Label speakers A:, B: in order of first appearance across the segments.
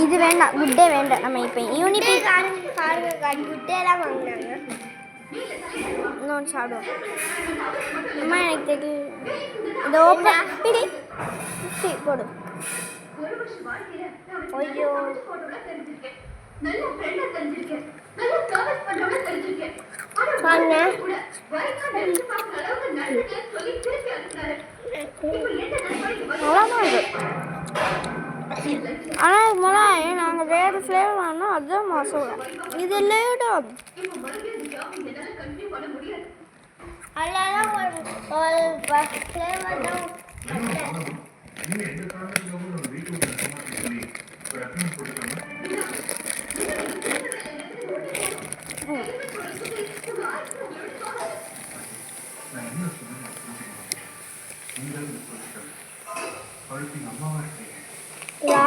A: இது வேண்டாம், குட்டே வேண்டாம். நம்ம இப்போ யூனிபி
B: குட்டேலாம் வாங்கினாங்க.
A: இன்னொன்று சாப்பிடுவோம். அம்மா எனக்கு தெரியும். இந்த ஓப்பன் பிடி போடு.
B: ஐயோ
A: ஆனால் முதல்ல நாங்கள் வேறு ஃப்ளேவர் வாங்கினோம், அதுதான் மசாலா. இது இல்லையோட
B: அதெல்லாம் ஒரு ஃப்ளேவர் தான்.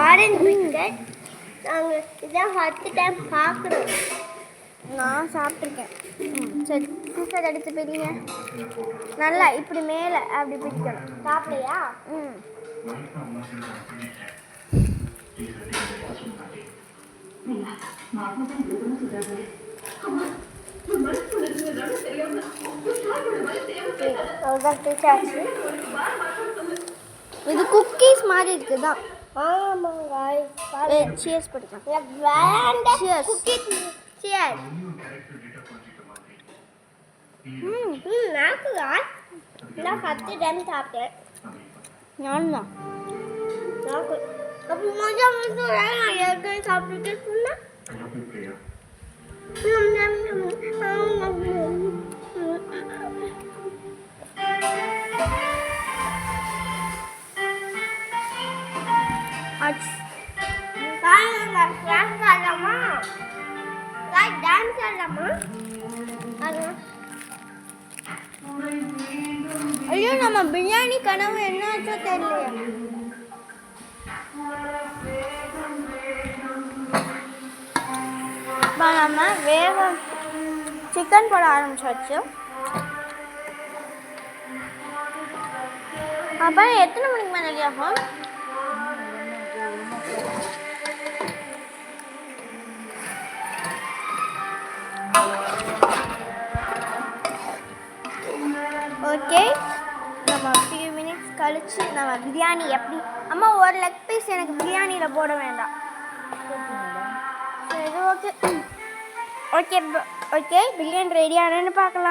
B: ஆரஞ்சு பிஸ்கட் நாங்கள் இதான் ஃபஸ்ட்டு டைம் பார்க்குறோம்.
A: நான் சாப்பிட்ருக்கேன். சரி, பிஸ்கட் எடுத்து பிடிங்க. நல்லா இப்படி மேலே அப்படி பிடிக்கணும்.
B: சாப்பிடையா?
A: இது குக்கீஸ் மாதிரி இருக்குதா?
B: ஆமாங்க.
A: சியர்ஸ் படிக்கலாம்.
B: வேண்டாம்.
A: Cheers.
B: Cookies cheer. நாக்குதா? நான் ஃபஸ்ட்டு டைம் சாப்பிட்டேன்.
A: நானும் தான்.
B: நாக்கு அப்போ கொஞ்சம் நான் ஏற்கனவே சாப்பிட்டுட்டு சொன்னேன்.
A: ஐயோ, நம்ம பிரியாணி கனவு என்னாச்சோ தெரியலையா? நம்ம வேக சிக்கன் போட ஆரம்பிச்சாச்சு. அப்போ எத்தனை மணிக்கு மேலே ரெடி ஆகும்? ஓகே, நம்ம ஃபியூ மினிட்ஸ் கழிச்சு நம்ம பிரியாணி எப்படி அம்மா ஒரு லெக் பீஸ் எனக்கு பிரியாணியில் போட வேண்டாம். சரி, okay okay okay biryani ready ஆனேன்னு பார்க்கலாம்.